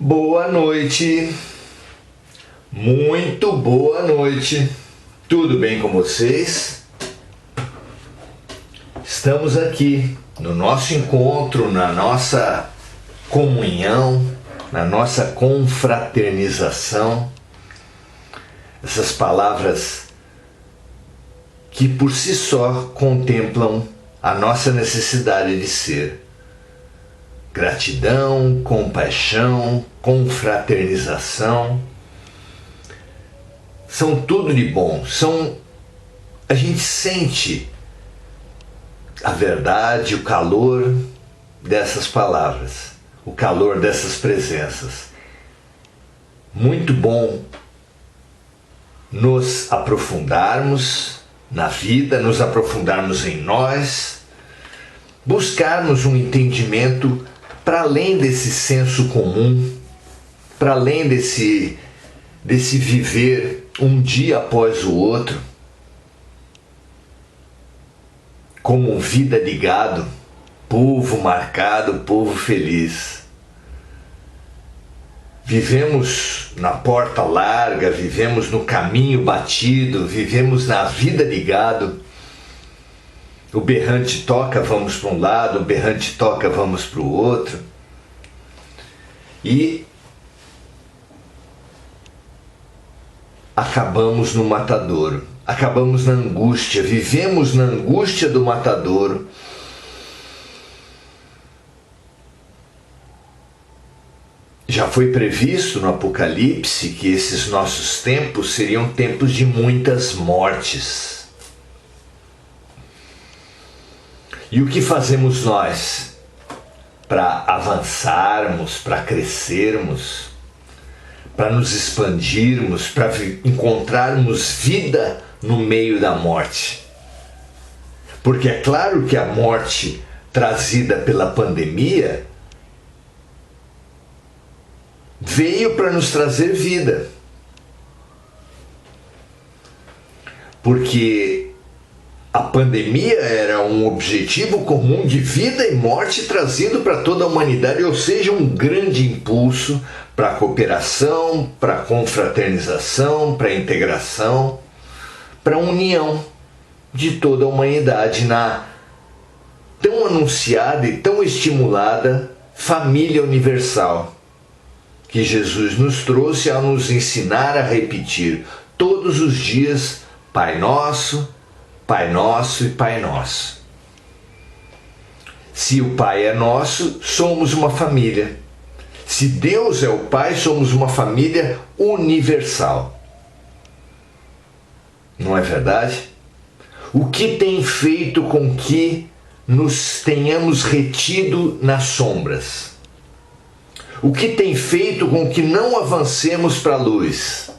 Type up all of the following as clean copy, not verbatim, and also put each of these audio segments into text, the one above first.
Boa noite, muito boa noite, tudo bem com vocês? Estamos aqui no nosso encontro, na nossa comunhão, na nossa confraternização, essas palavras que por si só contemplam a nossa necessidade de ser. Gratidão, compaixão, confraternização, são tudo de bom. A gente sente a verdade, o calor dessas palavras, o calor dessas presenças. Muito bom nos aprofundarmos na vida, nos aprofundarmos em nós, buscarmos um entendimento para além desse senso comum, para além desse viver um dia após o outro, como vida de gado, povo marcado, povo feliz. Vivemos na porta larga, vivemos no caminho batido, vivemos na vida de gado. O berrante toca, vamos para um lado, o berrante toca, vamos para o outro. E acabamos no matadouro, acabamos na angústia, vivemos na angústia do matadouro. Já foi previsto no Apocalipse que esses nossos tempos seriam tempos de muitas mortes. E o que fazemos nós para avançarmos, para crescermos, para nos expandirmos, para encontrarmos vida no meio da morte? Porque é claro que a morte trazida pela pandemia veio para nos trazer vida. Porque a pandemia era um objetivo comum de vida e morte trazido para toda a humanidade, ou seja, um grande impulso para a cooperação, para a confraternização, para a integração, para a união de toda a humanidade na tão anunciada e tão estimulada família universal que Jesus nos trouxe ao nos ensinar a repetir todos os dias: Pai Nosso, Pai Nosso e Pai Nosso. Se o Pai é nosso, somos uma família. Se Deus é o Pai, somos uma família universal. Não é verdade? O que tem feito com que nos tenhamos retido nas sombras? O que tem feito com que não avancemos para a luz?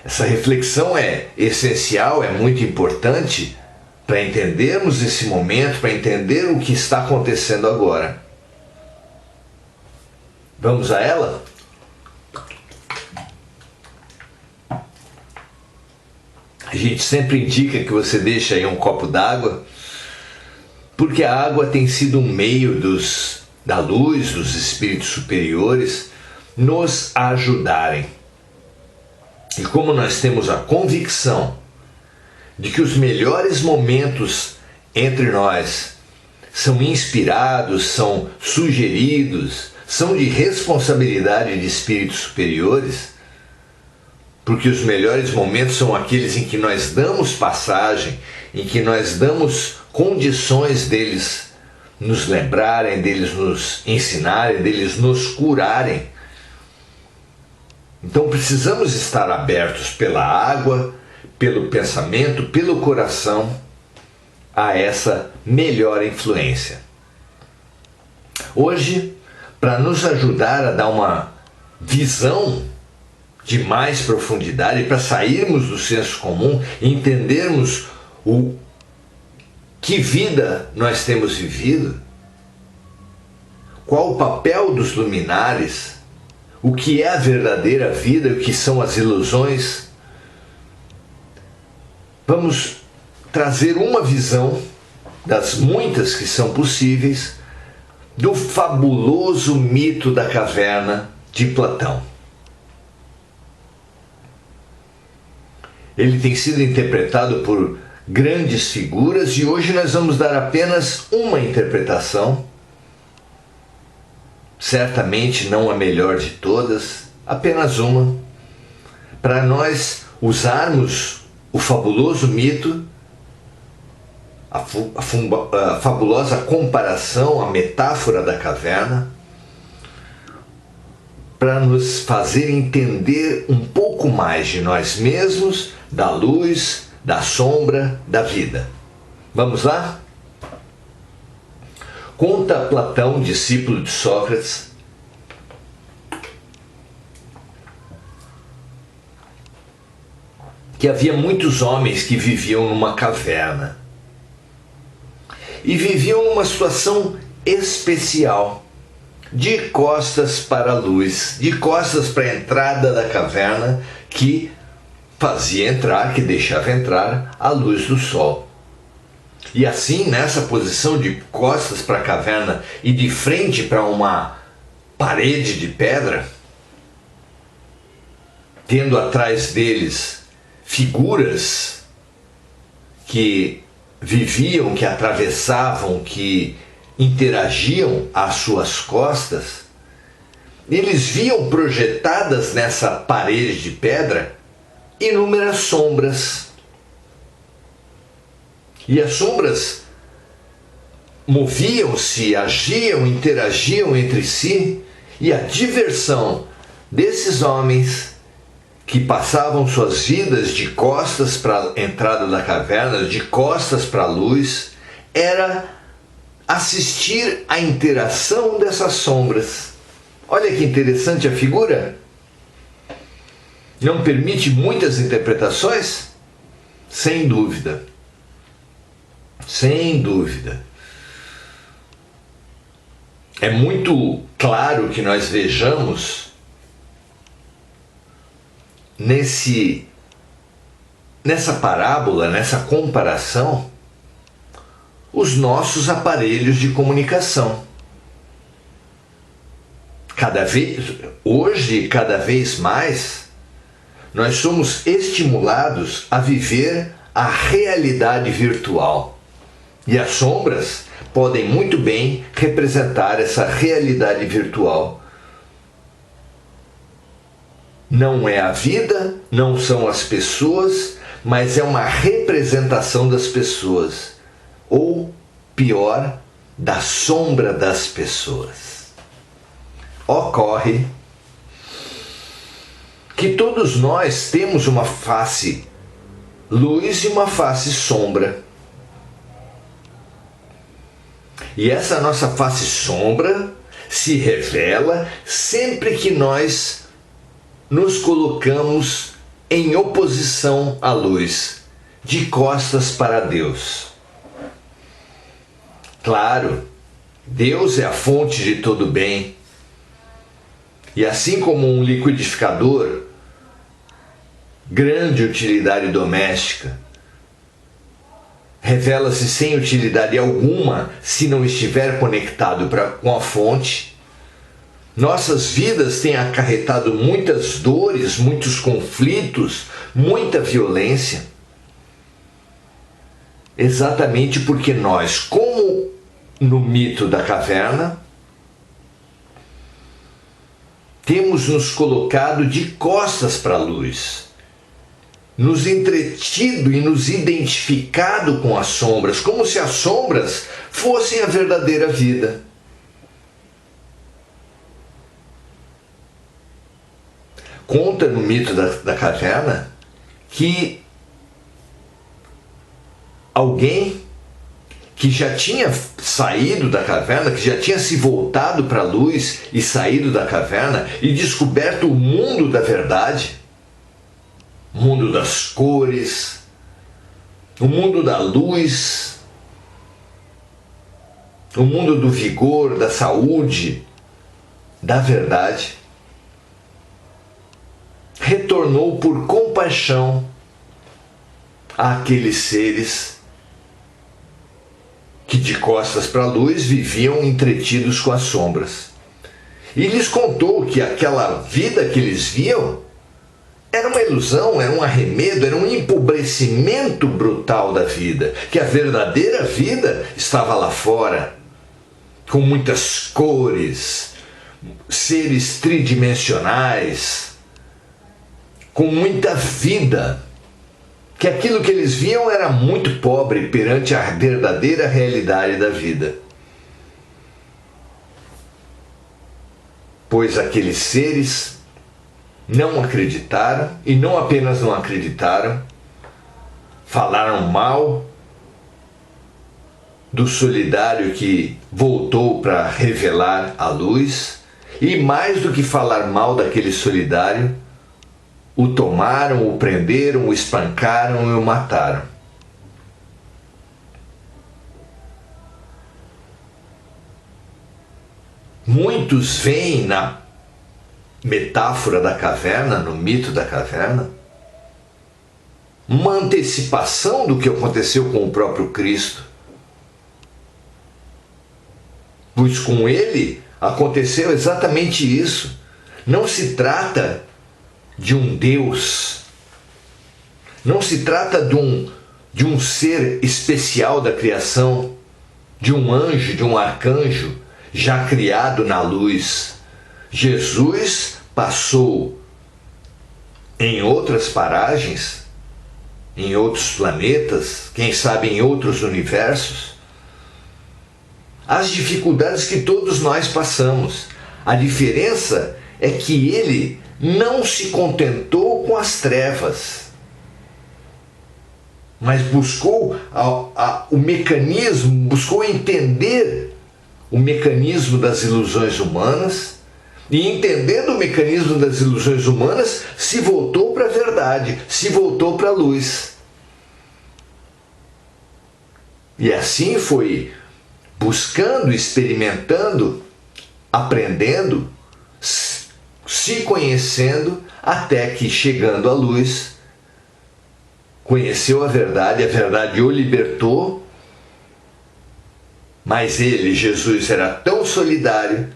Essa reflexão é essencial, é muito importante para entendermos esse momento, para entender o que está acontecendo agora. Vamos a ela? A gente sempre indica que você deixe aí um copo d'água, porque a água tem sido um meio da luz, dos espíritos superiores, nos ajudarem. E como nós temos a convicção de que os melhores momentos entre nós são inspirados, são sugeridos, são de responsabilidade de espíritos superiores, porque os melhores momentos são aqueles em que nós damos passagem, em que nós damos condições deles nos lembrarem, deles nos ensinarem, deles nos curarem. Então precisamos estar abertos pela água, pelo pensamento, pelo coração a essa melhor influência. Hoje, para nos ajudar a dar uma visão de mais profundidade, para sairmos do senso comum e entendermos que vida nós temos vivido, qual o papel dos luminares, o que é a verdadeira vida, o que são as ilusões, vamos trazer uma visão das muitas que são possíveis do fabuloso mito da caverna de Platão. Ele tem sido interpretado por grandes figuras e hoje nós vamos dar apenas uma interpretação, certamente não a melhor de todas, apenas uma, para nós usarmos o fabuloso mito, a fabulosa comparação, a metáfora da caverna, para nos fazer entender um pouco mais de nós mesmos, da luz, da sombra, da vida. Vamos lá? Conta Platão, discípulo de Sócrates, que havia muitos homens que viviam numa caverna e viviam numa situação especial, de costas para a luz, de costas para a entrada da caverna que fazia entrar, que deixava entrar a luz do sol. E assim, nessa posição de costas para a caverna e de frente para uma parede de pedra, tendo atrás deles figuras que viviam, que atravessavam, que interagiam às suas costas, eles viam projetadas nessa parede de pedra inúmeras sombras. E as sombras moviam-se, agiam, interagiam entre si, e a diversão desses homens que passavam suas vidas de costas para a entrada da caverna, de costas para a luz, era assistir à interação dessas sombras. Olha que interessante a figura. Não permite muitas interpretações? Sem dúvida. Sem dúvida. É muito claro que nós vejamos nessa parábola, nessa comparação, os nossos aparelhos de comunicação. Hoje, cada vez mais, nós somos estimulados a viver a realidade virtual. E as sombras podem muito bem representar essa realidade virtual. Não é a vida, não são as pessoas, mas é uma representação das pessoas. Ou, pior, da sombra das pessoas. Ocorre que todos nós temos uma face luz e uma face sombra. E essa nossa face sombra se revela sempre que nós nos colocamos em oposição à luz, de costas para Deus. Claro, Deus é a fonte de todo bem. E assim como um liquidificador, grande utilidade doméstica, revela-se sem utilidade alguma se não estiver conectado com a fonte, nossas vidas têm acarretado muitas dores, muitos conflitos, muita violência, exatamente porque nós, como no mito da caverna, temos nos colocado de costas para a luz, nos entretido e nos identificado com as sombras, como se as sombras fossem a verdadeira vida. Conta no mito da caverna que alguém que já tinha saído da caverna, que já tinha se voltado para a luz e saído da caverna e descoberto o mundo da verdade, o mundo das cores, o mundo da luz, o mundo do vigor, da saúde, da verdade, retornou por compaixão àqueles seres que de costas para a luz viviam entretidos com as sombras. E lhes contou que aquela vida que eles viam era uma ilusão, era um arremedo, era um empobrecimento brutal da vida, que a verdadeira vida estava lá fora, com muitas cores, seres tridimensionais, com muita vida, que aquilo que eles viam era muito pobre perante a verdadeira realidade da vida. Pois aqueles seres não acreditaram, e não apenas não acreditaram, falaram mal do solidário que voltou para revelar a luz, e mais do que falar mal daquele solidário, o tomaram, o prenderam, o espancaram e o mataram. Muitos veem na metáfora da caverna, no mito da caverna, uma antecipação do que aconteceu com o próprio Cristo. Pois com ele aconteceu exatamente isso. Não se trata de um Deus, não se trata de um ser especial da criação, de um anjo, de um arcanjo, já criado na luz. Jesus passou em outras paragens, em outros planetas, quem sabe em outros universos, as dificuldades que todos nós passamos. A diferença é que ele não se contentou com as trevas, mas buscou o mecanismo, buscou entender o mecanismo das ilusões humanas, e entendendo o mecanismo das ilusões humanas, se voltou para a verdade, se voltou para a luz. E assim foi buscando, experimentando, aprendendo, se conhecendo, até que, chegando à luz, conheceu a verdade o libertou. Mas ele, Jesus, era tão solidário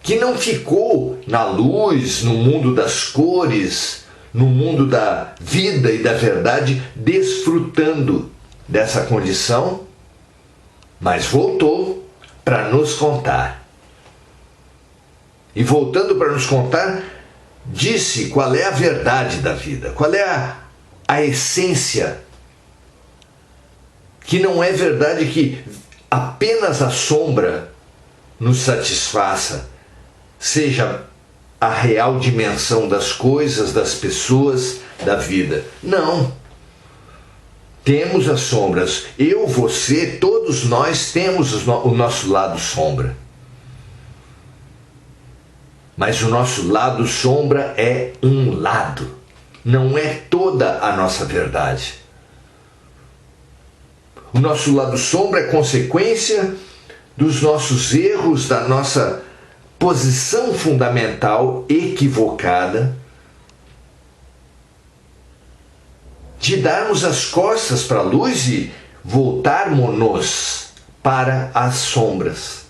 que não ficou na luz, no mundo das cores, no mundo da vida e da verdade, desfrutando dessa condição, mas voltou para nos contar. E voltando para nos contar, disse qual é a verdade da vida, qual é a essência, que não é verdade que apenas a sombra nos satisfaça, seja a real dimensão das coisas, das pessoas, da vida. Não. Temos as sombras. Eu, você, todos nós temos o nosso lado sombra. Mas o nosso lado sombra é um lado. Não é toda a nossa verdade. O nosso lado sombra é consequência dos nossos erros, da nossa posição fundamental equivocada, de darmos as costas para a luz e voltarmos-nos para as sombras.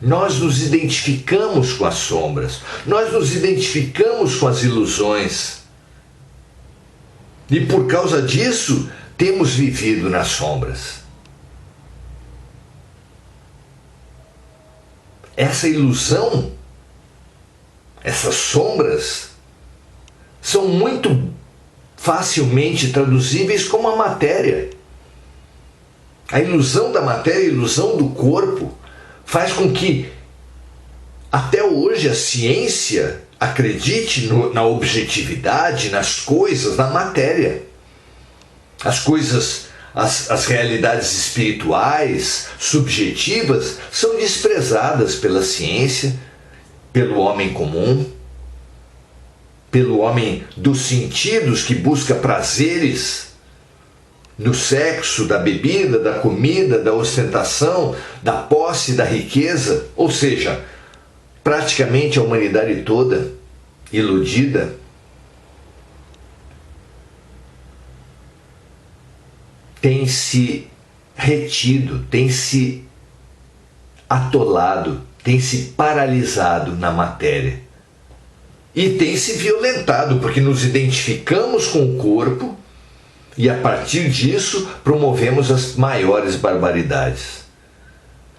Nós nos identificamos com as sombras, nós nos identificamos com as ilusões. E por causa disso, temos vivido nas sombras. Essa ilusão, essas sombras, são muito facilmente traduzíveis como a matéria. A ilusão da matéria, a ilusão do corpo, faz com que até hoje a ciência acredite na objetividade, nas coisas, na matéria. As coisas, as realidades espirituais, subjetivas, são desprezadas pela ciência, pelo homem comum, pelo homem dos sentidos que busca prazeres no sexo, da bebida, da comida, da ostentação, da posse, da riqueza. Ou seja, praticamente a humanidade toda iludida tem se retido, tem se atolado, tem se paralisado na matéria. E tem se violentado, porque nos identificamos com o corpo e a partir disso promovemos as maiores barbaridades.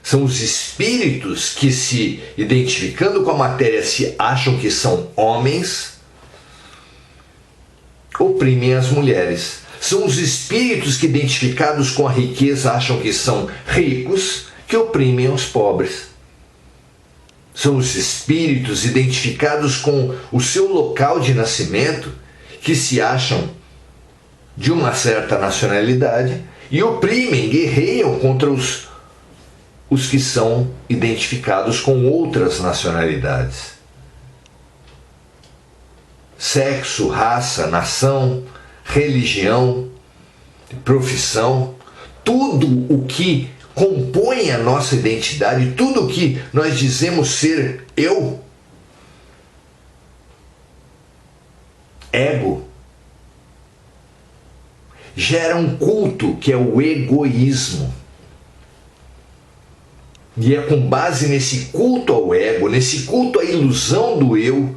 São os espíritos que, se identificando com a matéria, se acham que são homens, oprimem as mulheres. São os espíritos que, identificados com a riqueza, acham que são ricos, que oprimem os pobres. São os espíritos identificados com o seu local de nascimento, que se acham de uma certa nacionalidade e oprimem, guerreiam contra os que são identificados com outras nacionalidades. Sexo, raça, nação, religião, profissão, tudo o que compõe a nossa identidade, tudo o que nós dizemos ser eu, ego, gera um culto que é o egoísmo. E é com base nesse culto ao ego, nesse culto à ilusão do eu,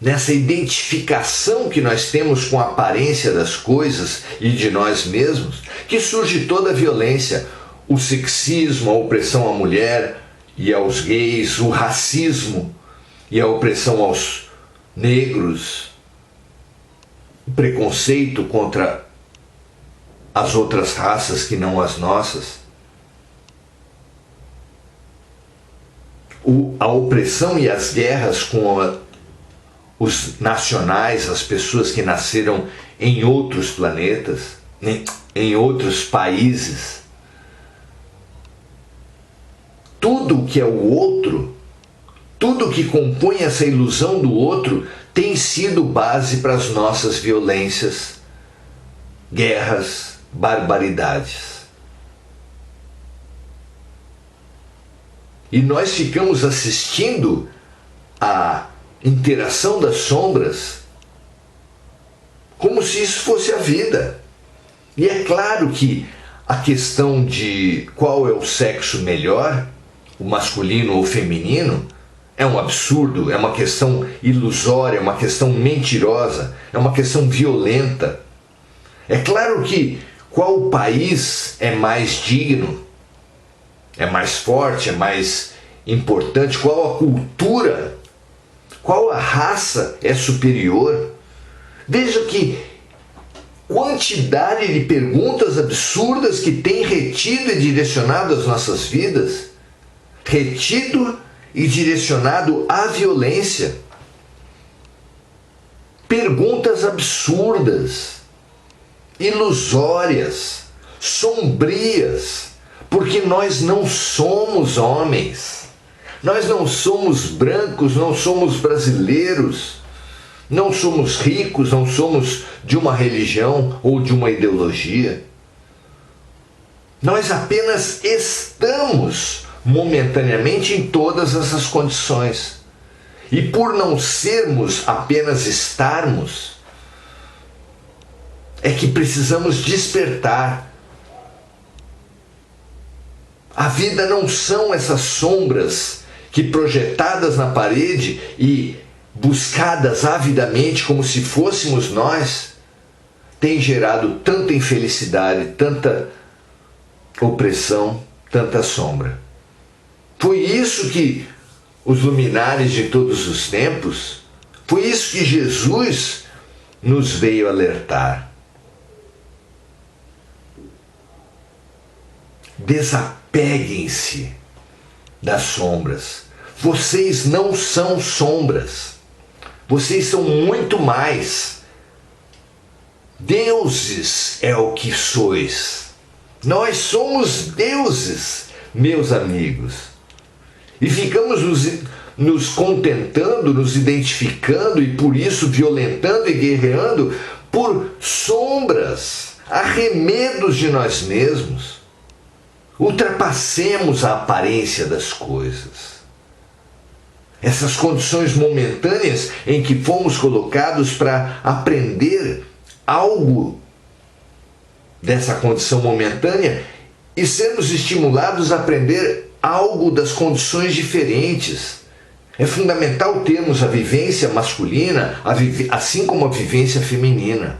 nessa identificação que nós temos com a aparência das coisas e de nós mesmos, que surge toda a violência, o sexismo, a opressão à mulher e aos gays, o racismo e a opressão aos negros, o preconceito contra as outras raças que não as nossas, a opressão e as guerras com os nacionais, as pessoas que nasceram em outros planetas, em outros países. Tudo que é o outro, tudo que compõe essa ilusão do outro, tem sido base para as nossas violências, guerras, barbaridades. E nós ficamos assistindo a interação das sombras como se isso fosse a vida. E é claro que a questão de qual é o sexo melhor, o masculino ou o feminino, é um absurdo, é uma questão ilusória, é uma questão mentirosa, é uma questão violenta. É claro que qual país é mais digno, é mais forte, é mais importante, qual a cultura, qual a raça é superior. Veja que quantidade de perguntas absurdas que tem retido e direcionado as nossas vidas, retido e direcionado à violência. Perguntas absurdas, ilusórias, sombrias, porque nós não somos homens, nós não somos brancos, não somos brasileiros, não somos ricos, não somos de uma religião ou de uma ideologia. Nós apenas estamos momentaneamente em todas essas condições. E por não sermos apenas estarmos, é que precisamos despertar. A vida não são essas sombras que, projetadas na parede e buscadas avidamente como se fôssemos nós, tem gerado tanta infelicidade, tanta opressão, tanta sombra. Foi isso que os luminares de todos os tempos, foi isso que Jesus nos veio alertar. Desapeguem-se das sombras. Vocês não são sombras. Vocês são muito mais. Deuses é o que sois. Nós somos deuses, meus amigos. E ficamos nos contentando, nos identificando e por isso violentando e guerreando por sombras, arremedos de nós mesmos. Ultrapassemos a aparência das coisas. Essas condições momentâneas em que fomos colocados para aprender algo dessa condição momentânea e sermos estimulados a aprender algo das condições diferentes. É fundamental termos a vivência masculina, assim como a vivência feminina.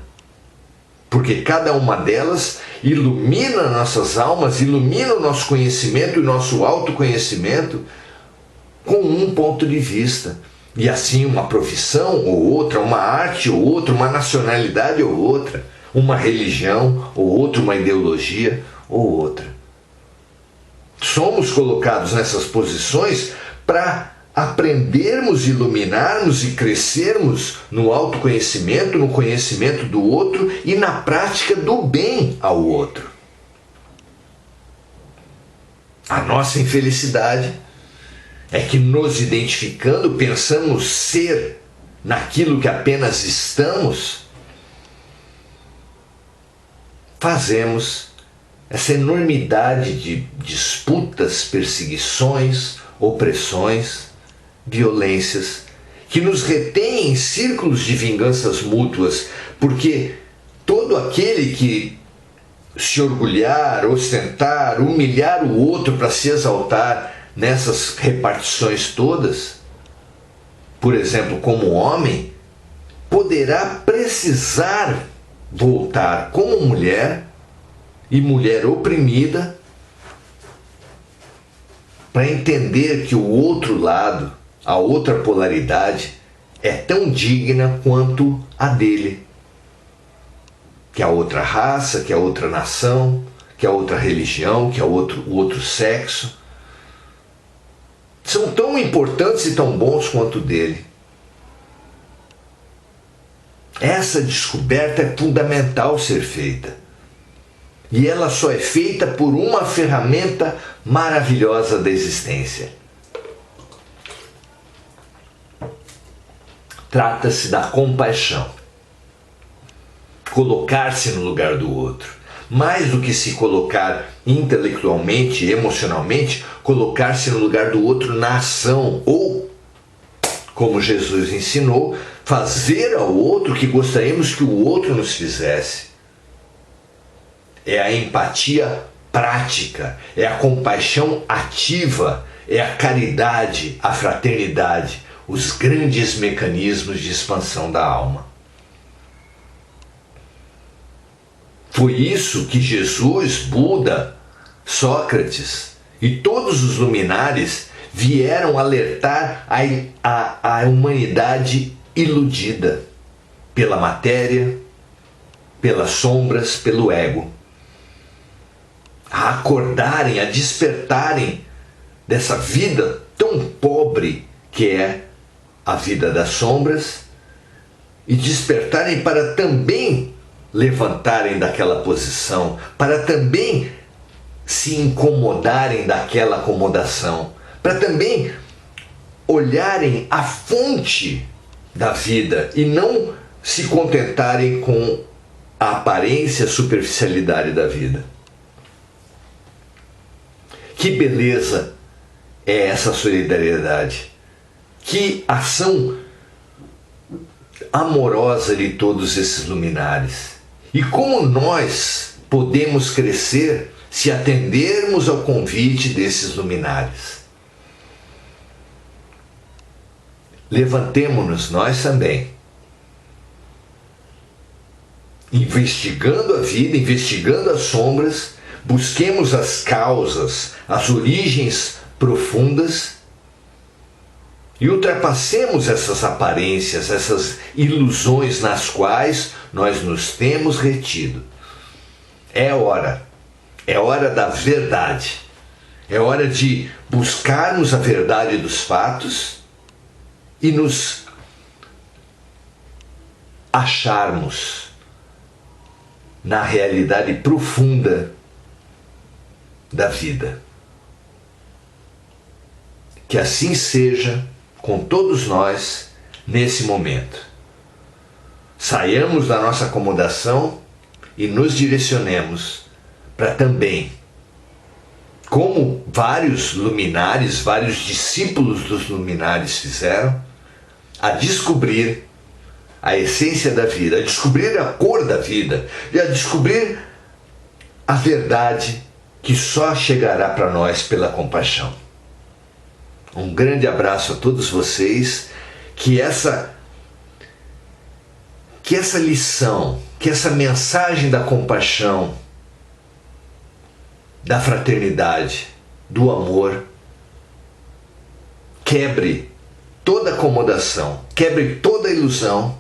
Porque cada uma delas ilumina nossas almas, ilumina o nosso conhecimento e o nosso autoconhecimento com um ponto de vista. E assim uma profissão ou outra, uma arte ou outra, uma nacionalidade ou outra, uma religião ou outra, uma ideologia ou outra. Somos colocados nessas posições para aprendermos, iluminarmos e crescermos no autoconhecimento, no conhecimento do outro e na prática do bem ao outro. A nossa infelicidade é que, nos identificando, pensamos ser naquilo que apenas estamos, fazemos essa enormidade de disputas, perseguições, opressões, violências, que nos retêm em círculos de vinganças mútuas, porque todo aquele que se orgulhar, ostentar, humilhar o outro para se exaltar nessas repartições todas, por exemplo, como homem, poderá precisar voltar como mulher e mulher oprimida para entender que o outro lado, a outra polaridade, é tão digna quanto a dele. Que a outra raça, que a outra nação, que a outra religião, que o outro sexo, são tão importantes e tão bons quanto o dele. Essa descoberta é fundamental ser feita. E ela só é feita por uma ferramenta maravilhosa da existência. Trata-se da compaixão. Colocar-se no lugar do outro. Mais do que se colocar intelectualmente e emocionalmente, colocar-se no lugar do outro na ação. Ou, como Jesus ensinou, fazer ao outro o que gostaríamos que o outro nos fizesse. É a empatia prática, é a compaixão ativa, é a caridade, a fraternidade, os grandes mecanismos de expansão da alma. Foi isso que Jesus, Buda, Sócrates e todos os luminares vieram alertar a humanidade iludida pela matéria, pelas sombras, pelo ego. A acordarem, a despertarem dessa vida tão pobre que é a vida das sombras e despertarem para também levantarem daquela posição, para também se incomodarem daquela acomodação, para também olharem a fonte da vida e não se contentarem com a aparência, a superficialidade da vida. Que beleza é essa solidariedade! Que ação amorosa de todos esses luminares! E como nós podemos crescer se atendermos ao convite desses luminares? Levantemo-nos nós também, investigando a vida, investigando as sombras, busquemos as causas, as origens profundas e ultrapassemos essas aparências, essas ilusões nas quais nós nos temos retido. É hora da verdade, é hora de buscarmos a verdade dos fatos e nos acharmos na realidade profunda da vida. Que assim seja com todos nós nesse momento. Saiamos da nossa acomodação e nos direcionemos para também, como vários luminares, vários discípulos dos luminares fizeram, a descobrir a essência da vida, a descobrir a cor da vida e a descobrir a verdade que só chegará para nós pela compaixão. Um grande abraço a todos vocês, que essa lição, que essa mensagem da compaixão, da fraternidade, do amor, quebre toda acomodação, quebre toda ilusão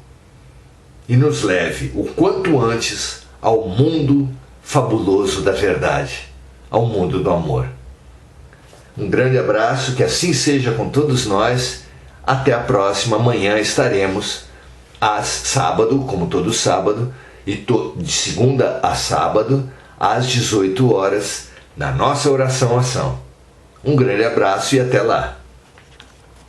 e nos leve o quanto antes ao mundo fabuloso da verdade, ao mundo do amor. Um grande abraço, que assim seja com todos nós. Até a próxima. Amanhã estaremos sábado, como todo sábado, e de segunda a sábado, às 18 horas, na nossa oração-ação. Um grande abraço e até lá.